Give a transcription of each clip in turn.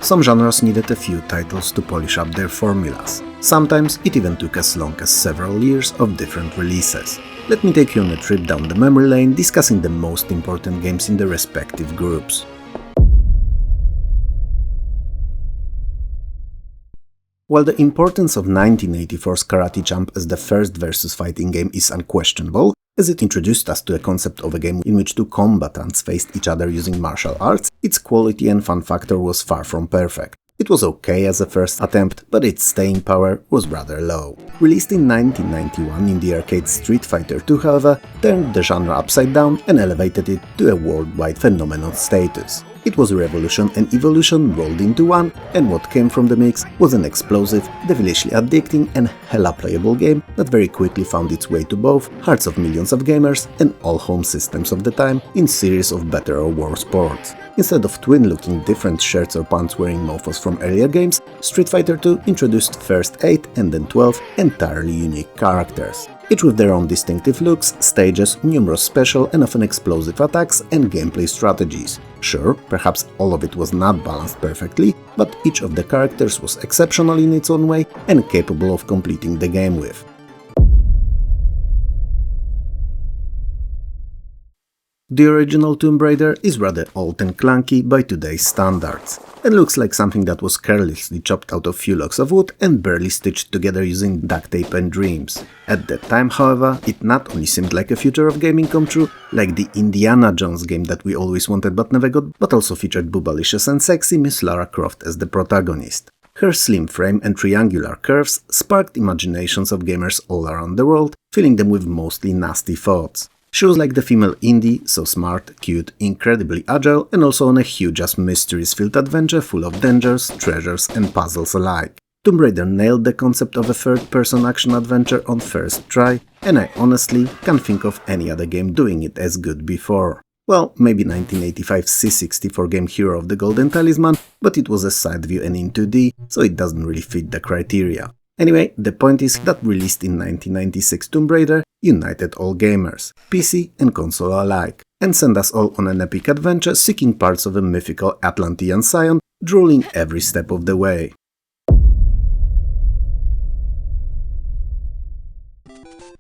some genres needed a few titles to polish up their formulas. Sometimes it even took as long as several years of different releases. Let me take you on a trip down the memory lane, discussing the most important games in the respective groups. While the importance of 1984's Karate Champ as the first versus fighting game is unquestionable, as it introduced us to a concept of a game in which two combatants faced each other using martial arts, its quality and fun factor was far from perfect. It was okay as a first attempt, but its staying power was rather low. Released in 1991 in the arcade Street Fighter II, however, turned the genre upside down and elevated it to a worldwide phenomenon status. It was a revolution and evolution rolled into one, and what came from the mix was an explosive, devilishly addicting and hella playable game that very quickly found its way to both hearts of millions of gamers and all home systems of the time in series of better or worse ports. Instead of twin-looking different shirts or pants-wearing mofos from earlier games, Street Fighter II introduced first 8 and then 12 entirely unique characters, each with their own distinctive looks, stages, numerous special and often explosive attacks and gameplay strategies. Sure, perhaps all of it was not balanced perfectly, but each of the characters was exceptional in its own way and capable of completing the game with. The original Tomb Raider is rather old and clunky by today's standards, and looks like something that was carelessly chopped out of few logs of wood and barely stitched together using duct tape and dreams. At that time, however, it not only seemed like a future of gaming come true, like the Indiana Jones game that we always wanted but never got, but also featured boobalicious and sexy Miss Lara Croft as the protagonist. Her slim frame and triangular curves sparked imaginations of gamers all around the world, filling them with mostly nasty thoughts. She was like the female Indy, so smart, cute, incredibly agile, and also on a huge-ass mysteries-filled adventure full of dangers, treasures, and puzzles alike. Tomb Raider nailed the concept of a third-person action-adventure on first try, and I honestly can't think of any other game doing it as good before. Well, maybe 1985's C64 game Hero of the Golden Talisman, but it was a side view and in 2D, so it doesn't really fit the criteria. Anyway, the point is that released in 1996 Tomb Raider united all gamers, PC and console alike, and sent us all on an epic adventure seeking parts of a mythical Atlantean scion, drooling every step of the way.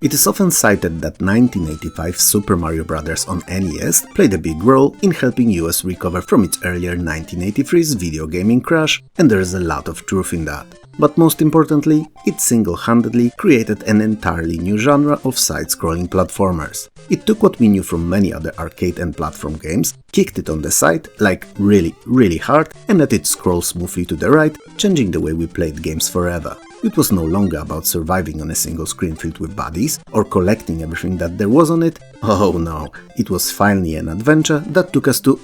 It is often cited that 1985's Super Mario Bros. On NES played a big role in helping US recover from its earlier 1983's video gaming crash, and there is a lot of truth in that. But most importantly, it single-handedly created an entirely new genre of side-scrolling platformers. It took what we knew from many other arcade and platform games, kicked it on the side, like really hard, and let it scroll smoothly to the right, changing the way we played games forever. It was no longer about surviving on a single screen filled with bodies, or collecting everything that there was on it. Oh no, it was finally an adventure that took us to,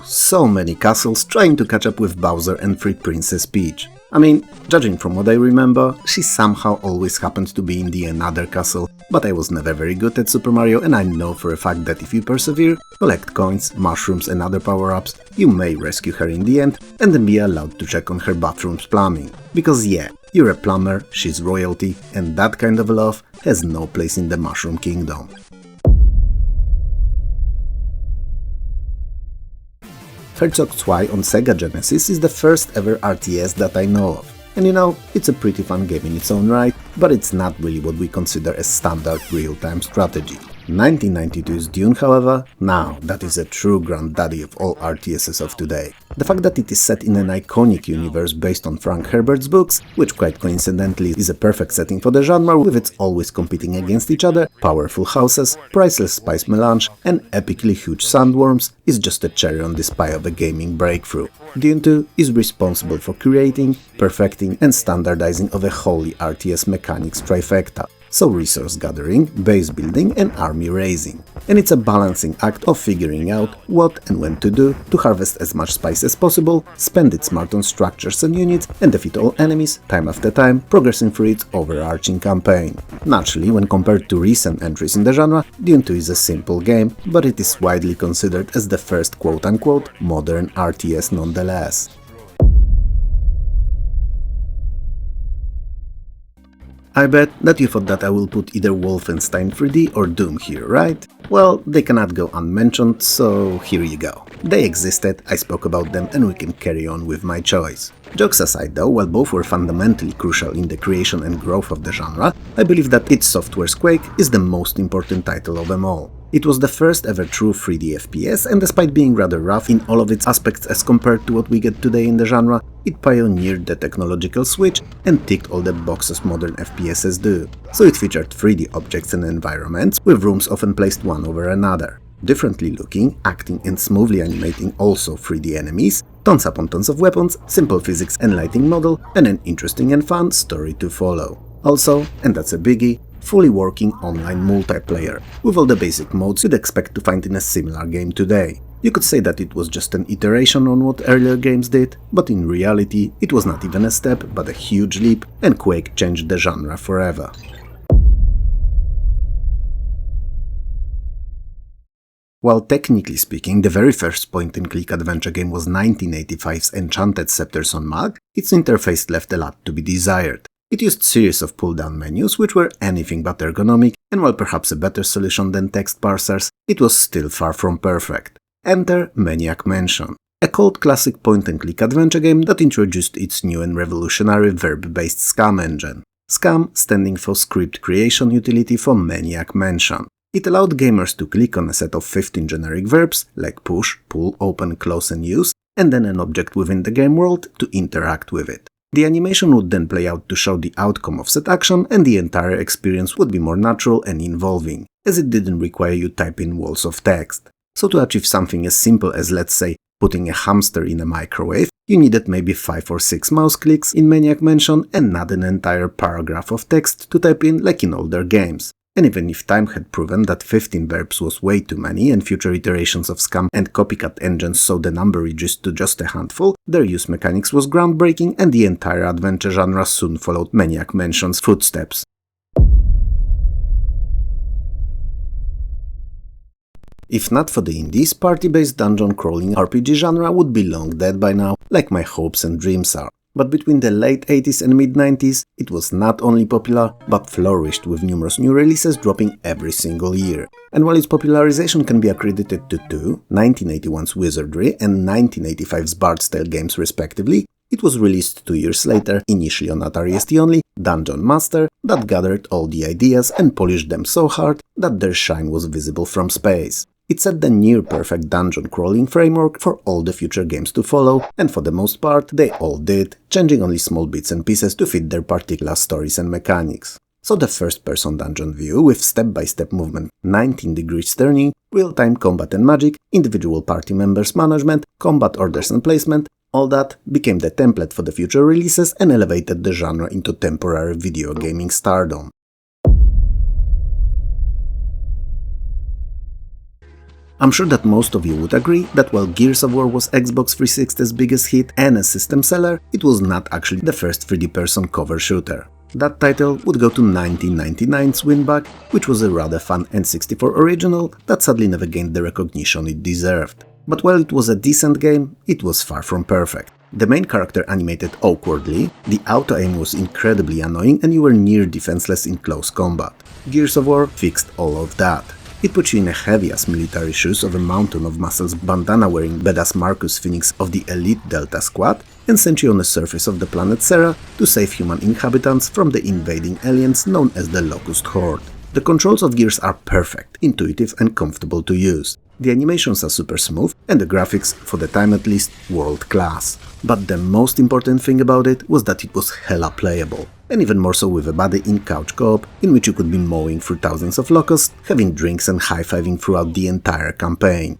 so many castles trying to catch up with Bowser and Free Princess Peach. I mean, judging from what I remember, she somehow always happened to be in the another castle, but I was never very good at Super Mario, and I know for a fact that if you persevere, collect coins, mushrooms and other power-ups, you may rescue her in the end and then be allowed to check on her bathroom's plumbing. Because yeah, you're a plumber, she's royalty, and that kind of love has no place in the Mushroom Kingdom. Herzog 2 on Sega Genesis is the first ever RTS that I know of. And you know, it's a pretty fun game in its own right, but it's not really what we consider a standard real-time strategy. 1992's Dune, however, now that is a true granddaddy of all RTSs of today. The fact that it is set in an iconic universe based on Frank Herbert's books, which quite coincidentally is a perfect setting for the genre with its always competing against each other, powerful houses, priceless spice melange, and epically huge sandworms, is just a cherry on this pie of a gaming breakthrough. Dune 2 is responsible for creating, perfecting, and standardizing of a wholly RTS mechanics trifecta. So resource gathering, base building and army raising. And it's a balancing act of figuring out what and when to do to harvest as much spice as possible, spend it smart on structures and units, and defeat all enemies time after time, progressing through its overarching campaign. Naturally, when compared to recent entries in the genre, Dune 2 is a simple game, but it is widely considered as the first quote-unquote modern RTS nonetheless. I bet that you thought that I will put either Wolfenstein 3D or Doom here, right? Well, they cannot go unmentioned, so here you go. They existed, I spoke about them, and we can carry on with my choice. Jokes aside though, while both were fundamentally crucial in the creation and growth of the genre, I believe that id Software's Quake is the most important title of them all. It was the first ever true 3D FPS, and despite being rather rough in all of its aspects as compared to what we get today in the genre, it pioneered the technological switch and ticked all the boxes modern FPSs do. So it featured 3D objects and environments, with rooms often placed one over another. Differently looking, acting and smoothly animating also 3D enemies, tons upon tons of weapons, simple physics and lighting model, and an interesting and fun story to follow. Also, and that's a biggie, fully working online multiplayer, with all the basic modes you'd expect to find in a similar game today. You could say that it was just an iteration on what earlier games did, but in reality it was not even a step, but a huge leap, and Quake changed the genre forever. While technically speaking, the very first point-and-click adventure game was 1985's Enchanted Scepters on Mac, its interface left a lot to be desired. It used series of pull-down menus which were anything but ergonomic, and while perhaps a better solution than text parsers, it was still far from perfect. Enter Maniac Mansion, a cult classic point-and-click adventure game that introduced its new and revolutionary verb-based SCAM engine. SCAM standing for Script Creation Utility for Maniac Mansion. It allowed gamers to click on a set of 15 generic verbs, like push, pull, open, close and use, and then an object within the game world to interact with it. The animation would then play out to show the outcome of said action, and the entire experience would be more natural and involving, as it didn't require you type in walls of text. So to achieve something as simple as, let's say, putting a hamster in a microwave, you needed maybe 5 or 6 mouse clicks in Maniac Mansion and not an entire paragraph of text to type in like in older games. And even if time had proven that 15 verbs was way too many and future iterations of SCAM and copycat engines saw the number reduced to just a handful, their use mechanics was groundbreaking, and the entire adventure genre soon followed Maniac Mansion's footsteps. If not for the indies, party-based dungeon crawling RPG genre would be long dead by now, like my hopes and dreams are. But between the late 80s and mid-90s, it was not only popular, but flourished with numerous new releases dropping every single year. And while its popularization can be accredited to two, 1981's Wizardry and 1985's Bard's Tale games respectively, it was released 2 years later, initially on Atari ST only, Dungeon Master, that gathered all the ideas and polished them so hard that their shine was visible from space. It set the near-perfect dungeon crawling framework for all the future games to follow, and for the most part they all did, changing only small bits and pieces to fit their particular stories and mechanics. So the first-person dungeon view with step-by-step movement, 19 degrees turning, real-time combat and magic, individual party members management, combat orders and placement, all that became the template for the future releases and elevated the genre into temporary video gaming stardom. I'm sure that most of you would agree that while Gears of War was Xbox 360's biggest hit and a system seller, it was not actually the first 3D-person cover shooter. That title would go to 1999's Winback, which was a rather fun N64 original that sadly never gained the recognition it deserved. But while it was a decent game, it was far from perfect. The main character animated awkwardly, the auto-aim was incredibly annoying, and you were near defenseless in close combat. Gears of War fixed all of that. It put you in a heavy-ass military shoes of a mountain of muscles bandana-wearing badass Marcus Phoenix of the elite Delta Squad and sent you on the surface of the planet Sera to save human inhabitants from the invading aliens known as the Locust Horde. The controls of Gears are perfect, intuitive and comfortable to use. The animations are super smooth and the graphics, for the time at least, world class. But the most important thing about it was that it was hella playable. And even more so with a buddy in couch co-op, in which you could be mowing through thousands of locusts, having drinks and high-fiving throughout the entire campaign.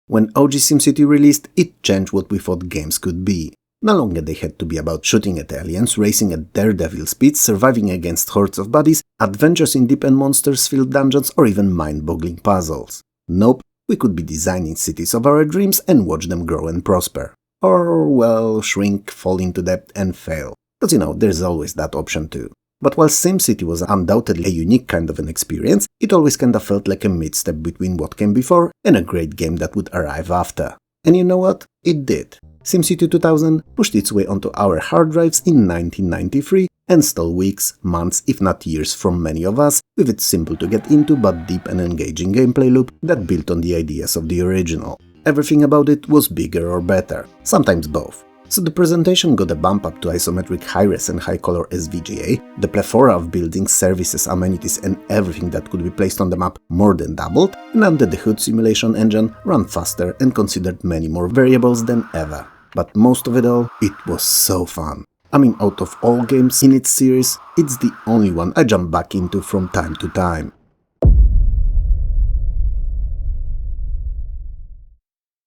When OG SimCity released, it changed what we thought games could be. No longer they had to be about shooting at aliens, racing at daredevil speeds, surviving against hordes of baddies, adventures in deep and monsters-filled dungeons, or even mind-boggling puzzles. Nope, we could be designing cities of our dreams and watch them grow and prosper. Or, well, shrink, fall into debt and fail. Because you know, there's always that option too. But while SimCity was undoubtedly a unique kind of an experience, it always kinda felt like a mid-step between what came before and a great game that would arrive after. And you know what? It did. SimCity 2000 pushed its way onto our hard drives in 1993 and stole weeks, months, if not years from many of us, with its simple to get into but deep and engaging gameplay loop that built on the ideas of the original. Everything about it was bigger or better, sometimes both. So the presentation got a bump up to isometric high-res and high-color SVGA, the plethora of buildings, services, amenities and everything that could be placed on the map more than doubled, and under the hood simulation engine ran faster and considered many more variables than ever. But most of it all, it was so fun. I mean, out of all games in its series, it's the only one I jump back into from time to time.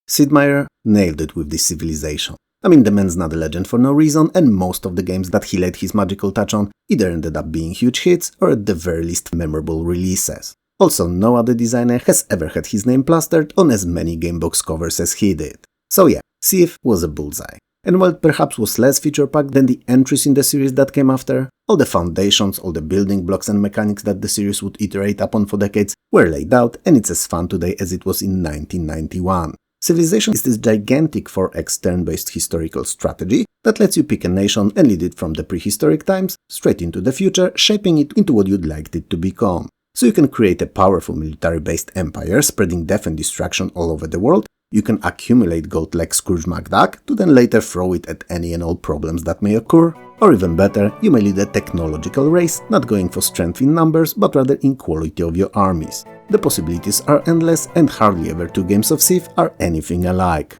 Sid Meier nailed it with this civilization. I mean, the man's not a legend for no reason, and most of the games that he laid his magical touch on either ended up being huge hits or at the very least memorable releases. Also, no other designer has ever had his name plastered on as many gamebox covers as he did. So yeah, Civ was a bullseye. And while it perhaps was less feature-packed than the entries in the series that came after, all the foundations, all the building blocks and mechanics that the series would iterate upon for decades were laid out, and it's as fun today as it was in 1991. Civilization is this gigantic 4x turn-based historical strategy that lets you pick a nation and lead it from the prehistoric times straight into the future, shaping it into what you'd like it to become. So you can create a powerful military-based empire spreading death and destruction all over the world. You can accumulate gold like Scrooge McDuck to then later throw it at any and all problems that may occur. Or even better, you may lead a technological race, not going for strength in numbers, but rather in quality of your armies. The possibilities are endless, and hardly ever two games of Civ are anything alike.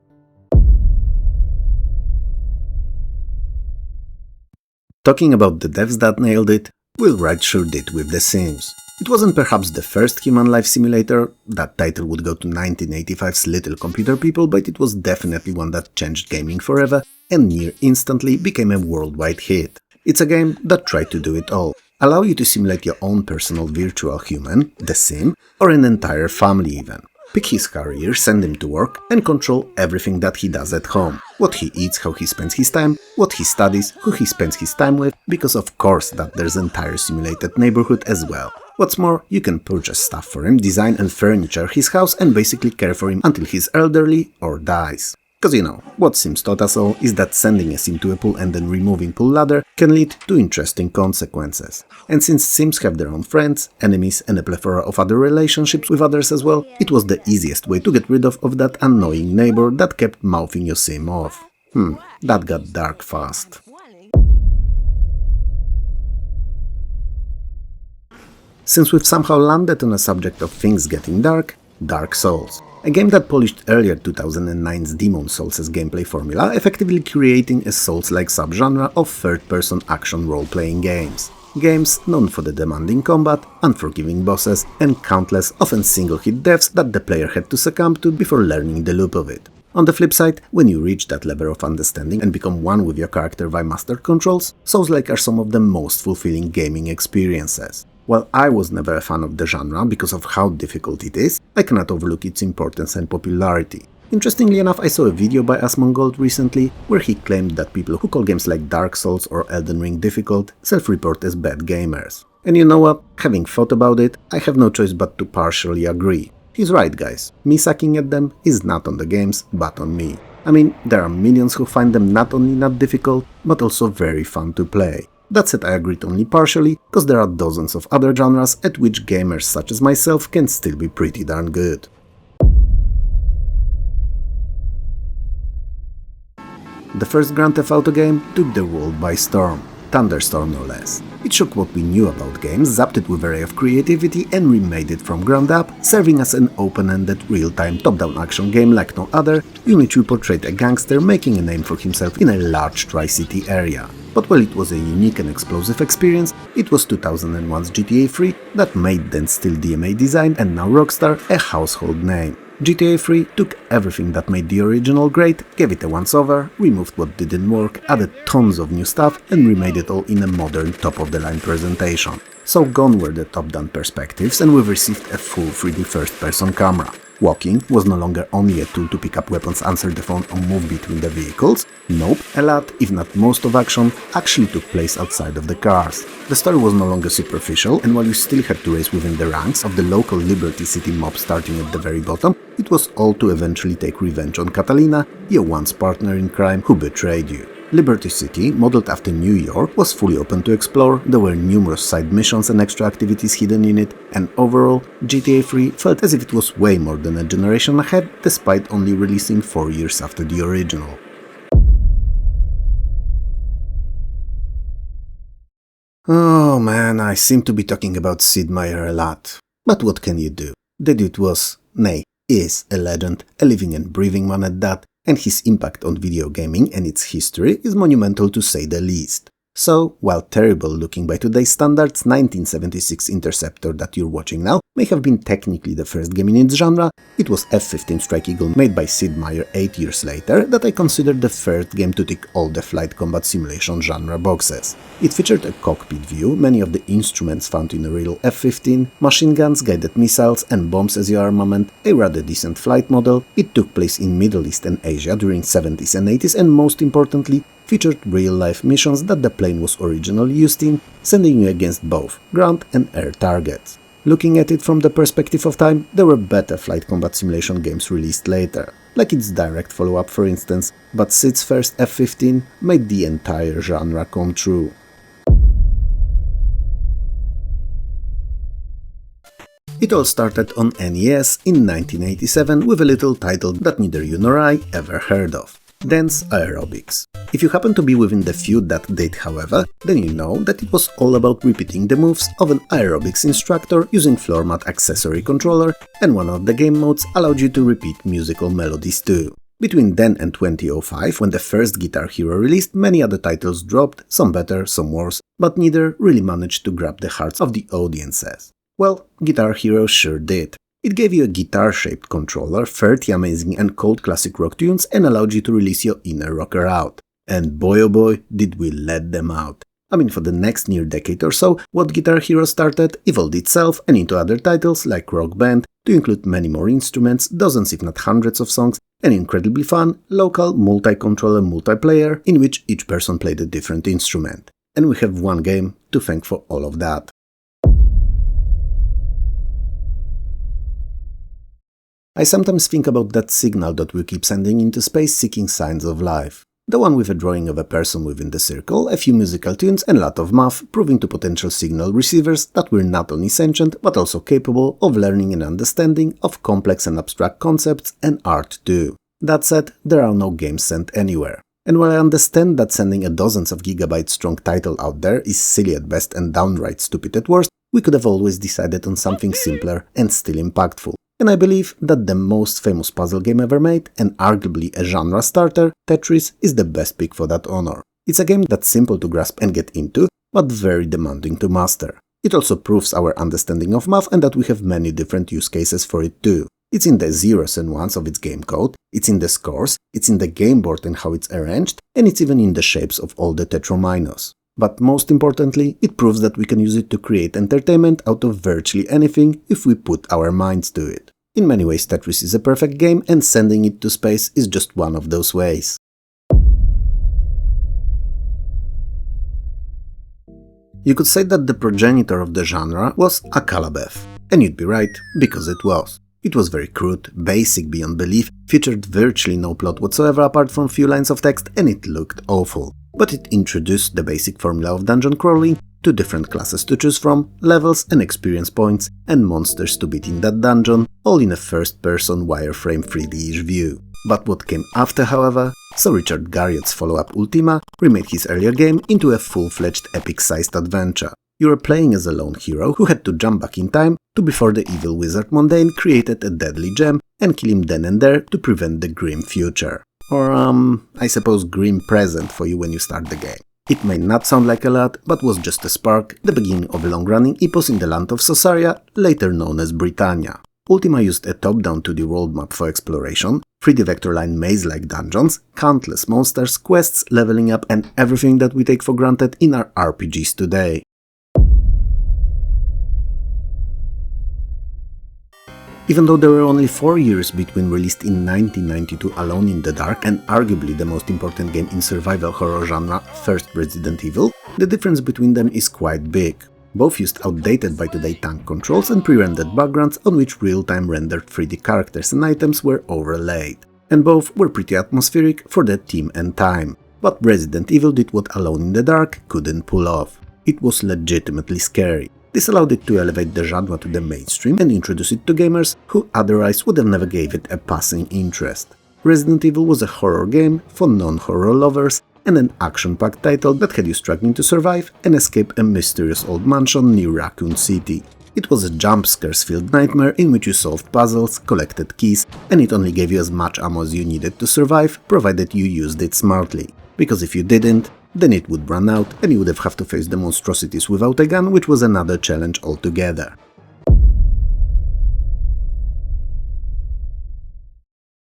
Talking about the devs that nailed it, Will Wright sure did with The Sims. It wasn't perhaps the first human life simulator, that title would go to 1985's Little Computer People, but it was definitely one that changed gaming forever and near instantly became a worldwide hit. It's a game that tried to do it all. Allow you to simulate your own personal virtual human, the Sim, or an entire family even. Pick his career, send him to work, and control everything that he does at home. What he eats, how he spends his time, what he studies, who he spends his time with, because of course that there's an entire simulated neighborhood as well. What's more, you can purchase stuff for him, design and furniture his house, and basically care for him until he's elderly or dies. Cause you know, what Sims taught us all is that sending a Sim to a pool and then removing pool ladder can lead to interesting consequences. And since Sims have their own friends, enemies and a plethora of other relationships with others as well, it was the easiest way to get rid of that annoying neighbor that kept mouthing your Sim off. That got dark fast. Since we've somehow landed on a subject of things getting dark, Dark Souls. A game that polished earlier 2009's Demon's Souls' gameplay formula, effectively creating a Souls-like subgenre of third-person action role-playing games. Games known for the demanding combat, unforgiving bosses, and countless, often single-hit deaths that the player had to succumb to before learning the loop of it. On the flip side, when you reach that level of understanding and become one with your character via master controls, Souls-like are some of the most fulfilling gaming experiences. While I was never a fan of the genre because of how difficult it is, I cannot overlook its importance and popularity. Interestingly enough, I saw a video by Asmongold recently where he claimed that people who call games like Dark Souls or Elden Ring difficult self-report as bad gamers. And you know what? Having thought about it, I have no choice but to partially agree. He's right, guys. Me sucking at them is not on the games, but on me. I mean, there are millions who find them not only not difficult, but also very fun to play. That said, I agreed only partially, cause there are dozens of other genres at which gamers such as myself can still be pretty darn good. The first Grand Theft Auto game took the world by storm. Thunderstorm no less. It shook what we knew about games, zapped it with a ray of creativity and remade it from ground up, serving as an open-ended, real-time, top-down action game like no other, in which we portrayed a gangster making a name for himself in a large Tri-City area. But while it was a unique and explosive experience, it was 2001's GTA 3 that made then still DMA design and now Rockstar a household name. GTA 3 took everything that made the original great, gave it a once-over, removed what didn't work, added tons of new stuff and remade it all in a modern top-of-the-line presentation. So gone were the top-down perspectives and we've received a full 3D first-person camera. Walking was no longer only a tool to pick up weapons, answer the phone or move between the vehicles. Nope, a lot, if not most of action, actually took place outside of the cars. The story was no longer superficial, and while you still had to race within the ranks of the local Liberty City mob starting at the very bottom, it was all to eventually take revenge on Catalina, your once partner in crime who betrayed you. Liberty City, modeled after New York, was fully open to explore, there were numerous side missions and extra activities hidden in it, and overall, GTA 3 felt as if it was way more than a generation ahead, despite only releasing 4 years after the original. Oh man, I seem to be talking about Sid Meier a lot. But what can you do? The dude was, nay, is a legend, a living and breathing one at that, and his impact on video gaming and its history is monumental to say the least. So, while terrible looking by today's standards, 1976 Interceptor that you're watching now may have been technically the first game in its genre, it was F-15 Strike Eagle made by Sid Meier 8 years later that I consider the first game to tick all the flight combat simulation genre boxes. It featured a cockpit view, many of the instruments found in a real F-15, machine guns, guided missiles and bombs as your armament, a rather decent flight model, it took place in Middle East and Asia during 70s and 80s and most importantly, featured real-life missions that the plane was originally used in, sending you against both ground and air targets. Looking at it from the perspective of time, there were better flight combat simulation games released later, like its direct follow-up for instance, but Sid's first F-15 made the entire genre come true. It all started on NES in 1987 with a little title that neither you nor I ever heard of. Dance Aerobics. If you happen to be within the feud that date, however, then you know that it was all about repeating the moves of an aerobics instructor using floor mat accessory controller, and one of the game modes allowed you to repeat musical melodies too. Between then and 2005, when the first Guitar Hero released, many other titles dropped, some better, some worse, but neither really managed to grab the hearts of the audiences. Well, Guitar Hero sure did. It gave you a guitar-shaped controller, 30 amazing and cold classic rock tunes, and allowed you to release your inner rocker out. And boy oh boy, did we let them out. I mean, for the next near decade or so, what Guitar Hero started evolved itself and into other titles like Rock Band, to include many more instruments, dozens if not hundreds of songs, and incredibly fun, local, multi-controller multiplayer in which each person played a different instrument. And we have one game to thank for all of that. I sometimes think about that signal that we keep sending into space seeking signs of life. The one with a drawing of a person within the circle, a few musical tunes and a lot of math, proving to potential signal receivers that we're not only sentient but also capable of learning and understanding of complex and abstract concepts and art too. That said, there are no games sent anywhere. And while I understand that sending a dozens of gigabyte strong title out there is silly at best and downright stupid at worst, we could have always decided on something simpler and still impactful. And I believe that the most famous puzzle game ever made, and arguably a genre starter, Tetris, is the best pick for that honor. It's a game that's simple to grasp and get into, but very demanding to master. It also proves our understanding of math and that we have many different use cases for it too. It's in the zeros and ones of its game code, it's in the scores, it's in the game board and how it's arranged, and it's even in the shapes of all the tetrominos. But most importantly, it proves that we can use it to create entertainment out of virtually anything if we put our minds to it. In many ways, Tetris is a perfect game, and sending it to space is just one of those ways. You could say that the progenitor of the genre was Akalabeth. And you'd be right, because it was. It was very crude, basic beyond belief, featured virtually no plot whatsoever apart from few lines of text, and it looked awful. But it introduced the basic formula of dungeon crawling, 2 different classes to choose from, levels and experience points, and monsters to beat in that dungeon, all in a first-person wireframe 3D-ish view. But what came after, however, so Richard Garriott's follow-up Ultima remade his earlier game into a full-fledged epic-sized adventure. You were playing as a lone hero who had to jump back in time to before the evil wizard Mundane created a deadly gem and kill him then and there to prevent the grim future. Or, I suppose grim present for you when you start the game. It may not sound like a lot, but was just a spark, the beginning of a long-running epos in the land of Sosaria, later known as Britannia. Ultima used a top-down 2D world map for exploration, 3D vector line maze-like dungeons, countless monsters, quests, leveling up, and everything that we take for granted in our RPGs today. Even though there were only 4 years between released in 1992 Alone in the Dark and arguably the most important game in survival horror genre, first Resident Evil, the difference between them is quite big. Both used outdated by today tank controls and pre-rendered backgrounds on which real-time rendered 3D characters and items were overlaid. And both were pretty atmospheric for their theme and time. But Resident Evil did what Alone in the Dark couldn't pull off. It was legitimately scary. This allowed it to elevate the genre to the mainstream and introduce it to gamers who otherwise would have never gave it a passing interest. Resident Evil was a horror game for non-horror lovers and an action-packed title that had you struggling to survive and escape a mysterious old mansion near Raccoon City. It was a jump-scares-filled nightmare in which you solved puzzles, collected keys, and it only gave you as much ammo as you needed to survive, provided you used it smartly. Because if you didn't, then it would run out and you would have to face the monstrosities without a gun, which was another challenge altogether.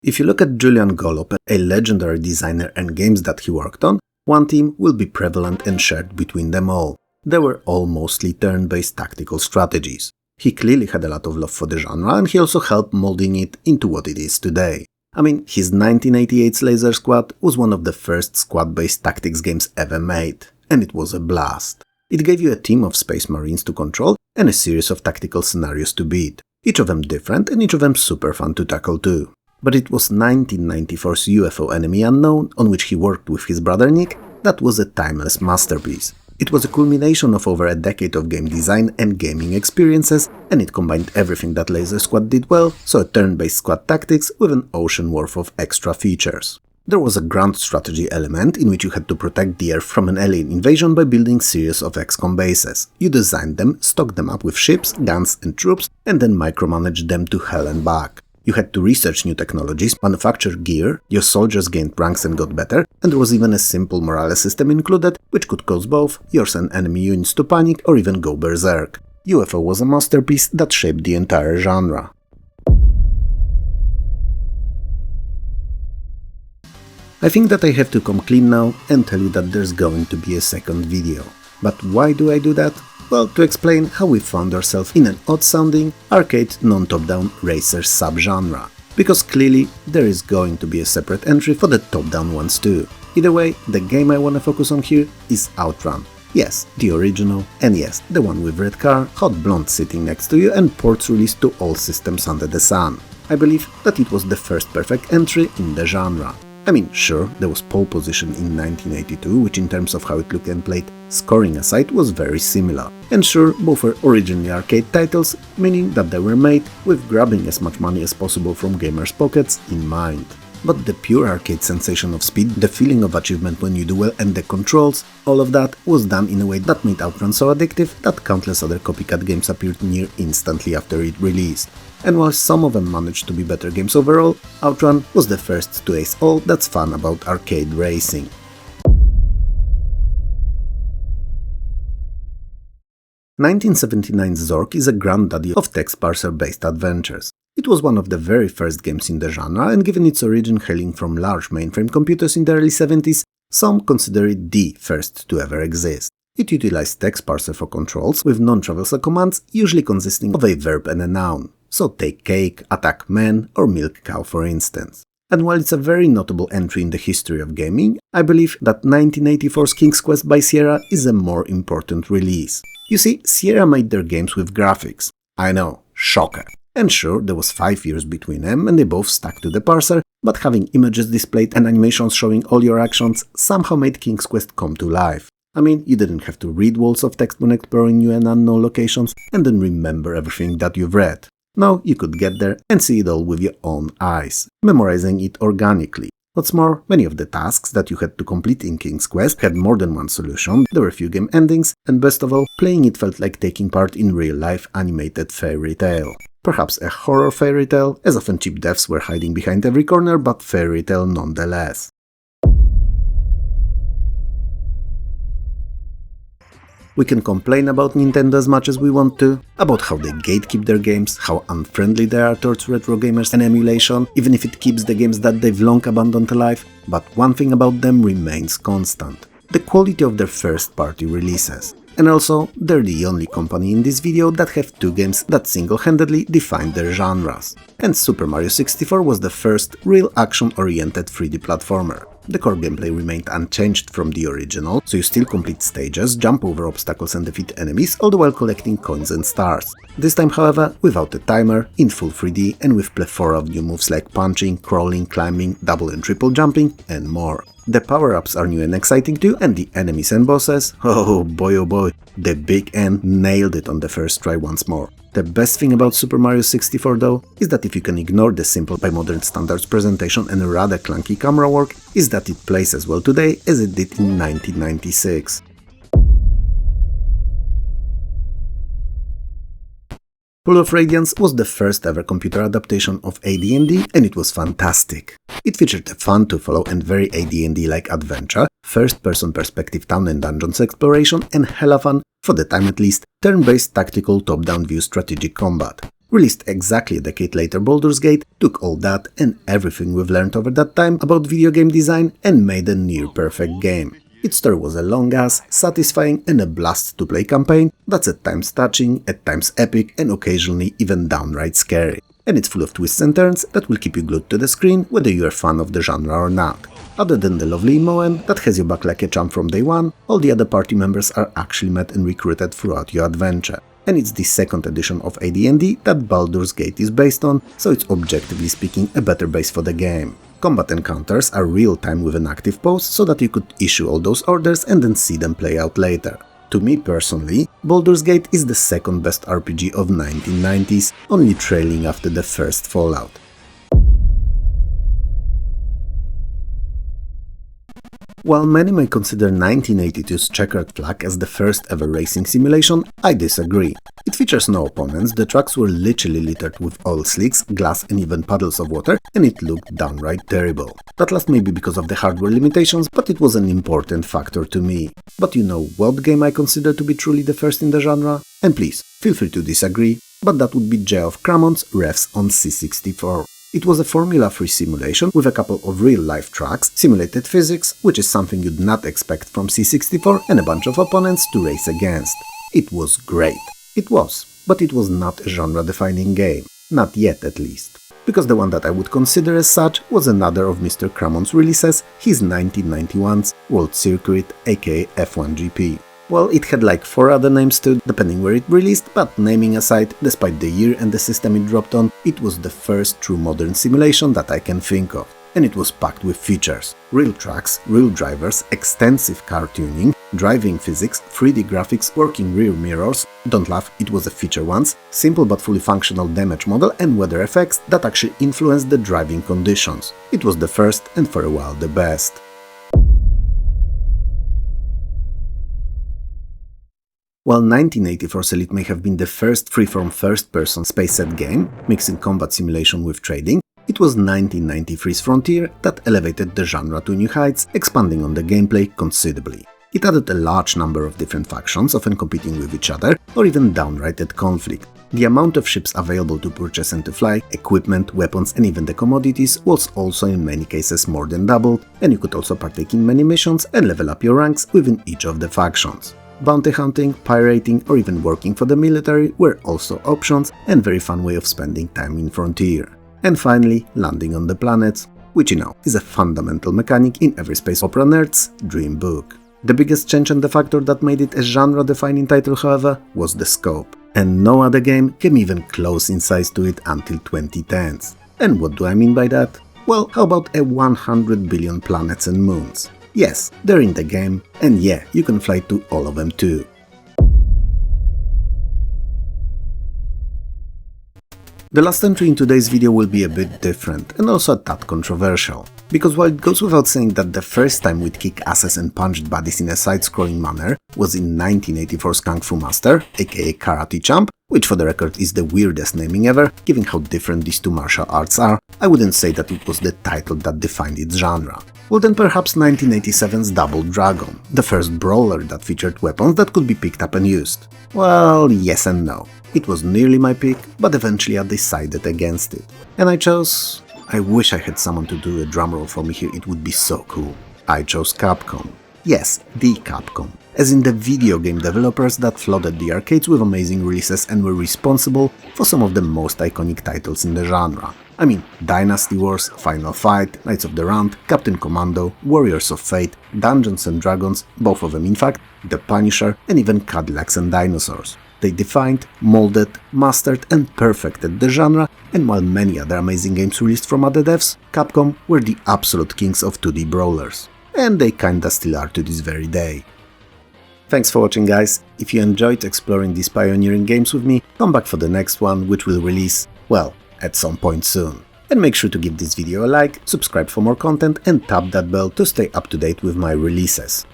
If you look at Julian Gollop, a legendary designer and games that he worked on, one theme will be prevalent and shared between them all. They were all mostly turn-based tactical strategies. He clearly had a lot of love for the genre and he also helped molding it into what it is today. I mean, his 1988's Laser Squad was one of the first squad-based tactics games ever made, and it was a blast. It gave you a team of Space Marines to control and a series of tactical scenarios to beat, each of them different and each of them super fun to tackle too. But it was 1994's UFO Enemy Unknown, on which he worked with his brother Nick, that was a timeless masterpiece. It was a culmination of over a decade of game design and gaming experiences, and it combined everything that Laser Squad did well, so a turn-based squad tactics with an ocean worth of extra features. There was a ground strategy element in which you had to protect the Earth from an alien invasion by building series of XCOM bases. You designed them, stocked them up with ships, guns and troops, and then micromanaged them to hell and back. You had to research new technologies, manufacture gear, your soldiers gained ranks and got better, and there was even a simple morale system included, which could cause both yours and enemy units to panic or even go berserk. UFO was a masterpiece that shaped the entire genre. I think that I have to come clean now and tell you that there's going to be a second video. But why do I do that? Well, to explain how we found ourselves in an odd-sounding, arcade, non-top-down racer subgenre. Because clearly, there is going to be a separate entry for the top-down ones too. Either way, the game I want to focus on here is Outrun. Yes, the original, and yes, the one with red car, hot blonde sitting next to you and ports released to all systems under the sun. I believe that it was the first perfect entry in the genre. I mean, sure, there was Pole Position in 1982, which in terms of how it looked and played, scoring aside, was very similar. And sure, both were originally arcade titles, meaning that they were made with grabbing as much money as possible from gamers' pockets in mind. But the pure arcade sensation of speed, the feeling of achievement when you do well and the controls, all of that was done in a way that made Outrun so addictive that countless other copycat games appeared near instantly after it released. And while some of them managed to be better games overall, Outrun was the first to ace all that's fun about arcade racing. (1979's Zork is a granddaddy of text parser-based adventures. It was one of the very first games in the genre, and given its origin hailing from large mainframe computers in the early 70s, some consider it the first to ever exist. It utilized text parser for controls, with non-traversal commands usually consisting of a verb and a noun. So take cake, attack man, or milk cow for instance. And while it's a very notable entry in the history of gaming, I believe that 1984's King's Quest by Sierra is a more important release. You see, Sierra made their games with graphics. I know, shocker. And sure, there was 5 years between them and they both stuck to the parser, but having images displayed and animations showing all your actions somehow made King's Quest come to life. I mean, you didn't have to read walls of text when exploring new and unknown locations and then remember everything that you've read. No, you could get there and see it all with your own eyes, memorizing it organically. What's more, many of the tasks that you had to complete in King's Quest had more than one solution, there were few game endings, and best of all, playing it felt like taking part in real-life animated fairy tale. Perhaps a horror fairy tale, as often cheap devs were hiding behind every corner, but fairy tale nonetheless. We can complain about Nintendo as much as we want to, about how they gatekeep their games, how unfriendly they are towards retro gamers and emulation, even if it keeps the games that they've long abandoned alive, but one thing about them remains constant: the quality of their first-party releases. And also, they're the only company in this video that have two games that single-handedly define their genres. And Super Mario 64 was the first real action-oriented 3D platformer. the core gameplay remained unchanged from the original, so you still complete stages, jump over obstacles and defeat enemies, all the while collecting coins and stars. This time, however, without a timer, in full 3D and with plethora of new moves like punching, crawling, climbing, double and triple jumping, and more. The power-ups are new and exciting too, and the enemies and bosses, oh boy, the Big N nailed it on the first try once more. The best thing about Super Mario 64 though, is that if you can ignore the simple by modern standards presentation and rather clunky camera work, is that it plays as well today as it did in 1996. Pool of Radiance was the first ever computer adaptation of AD&D, and it was fantastic. It featured a fun to follow and very AD&D-like adventure, first-person perspective town and dungeons exploration, and hella fun, for the time at least, turn-based tactical top-down view strategic combat. Released exactly a decade later, Baldur's Gate took all that and everything we've learned over that time about video game design and made a near-perfect game. Its story was a long-ass, satisfying and a blast-to-play campaign that's at times touching, at times epic and occasionally even downright scary. And it's full of twists and turns that will keep you glued to the screen whether you're a fan of the genre or not. Other than the lovely Moen that has your back like a champ from day one, all the other party members are actually met and recruited throughout your adventure. And it's the second edition of AD&D that Baldur's Gate is based on, so it's objectively speaking a better base for the game. Combat encounters are real-time with an active pause so that you could issue all those orders and then see them play out later. To me personally, Baldur's Gate is the second best RPG of 1990s, only trailing after the first Fallout. While many may consider 1982's Checkered Flag as the first ever racing simulation, I disagree. It features no opponents, the tracks were literally littered with oil slicks, glass and even puddles of water, and it looked downright terrible. That last may be because of the hardware limitations, but it was an important factor to me. But you know what game I consider to be truly the first in the genre? And please, feel free to disagree, but that would be Geoff Cramon's Refs on C64. It was a Formula-free simulation with a couple of real-life tracks, simulated physics, which is something you'd not expect from C64, and a bunch of opponents to race against. It was great. It was, but it was not a genre-defining game. Not yet, at least. Because the one that I would consider as such was another of Mr. Cramon's releases, his 1991's World Circuit, aka F1 GP. Well, it had like 4 other names too, depending where it released, but naming aside, despite the year and the system it dropped on, it was the first true modern simulation that I can think of. And it was packed with features. Real tracks, real drivers, extensive car tuning, driving physics, 3D graphics, working rear mirrors, don't laugh, it was a feature once, simple but fully functional damage model and weather effects that actually influenced the driving conditions. It was the first and for a while the best. While 1984's Elite may have been the first freeform first-person space-set game, mixing combat simulation with trading, it was 1993's Frontier that elevated the genre to new heights, expanding on the gameplay considerably. It added a large number of different factions, often competing with each other, or even downright at conflict. The amount of ships available to purchase and to fly, equipment, weapons and even the commodities was also in many cases more than doubled, and you could also partake in many missions and level up your ranks within each of the factions. Bounty hunting, pirating or even working for the military were also options and very fun way of spending time in Frontier. And finally, landing on the planets, which you know is a fundamental mechanic in every space opera nerd's dream book. The biggest change and the factor that made it a genre-defining title, however, was the scope. And no other game came even close in size to it until 2010s. And what do I mean by that? Well, how about a 100 billion planets and moons? Yes, they're in the game, and yeah, you can fly to all of them too. The last entry in today's video will be a bit different, and also a tad controversial. Because while it goes without saying that the first time we'd kick asses and punched buddies in a side-scrolling manner was in 1984's Kung Fu Master, aka Karate Champ, which for the record is the weirdest naming ever, given how different these two martial arts are, I wouldn't say that it was the title that defined its genre. Well then perhaps 1987's Double Dragon, the first brawler that featured weapons that could be picked up and used. Well, yes and no. It was nearly my pick, but eventually I decided against it. And I chose... I wish I had someone to do a drumroll for me here, it would be so cool. I chose Capcom. Yes, the Capcom. As in the video game developers that flooded the arcades with amazing releases and were responsible for some of the most iconic titles in the genre. I mean Dynasty Wars, Final Fight, Knights of the Round, Captain Commando, Warriors of Fate, Dungeons and Dragons, both of them in fact, The Punisher, and even Cadillacs and Dinosaurs. They defined, molded, mastered and perfected the genre, and while many other amazing games released from other devs, Capcom were the absolute kings of 2D brawlers. And they kinda still are to this very day. Thanks for watching, guys. If you enjoyed exploring these pioneering games with me, come back for the next one, which will release, well, at some point soon. And make sure to give this video a like, subscribe for more content and tap that bell to stay up to date with my releases.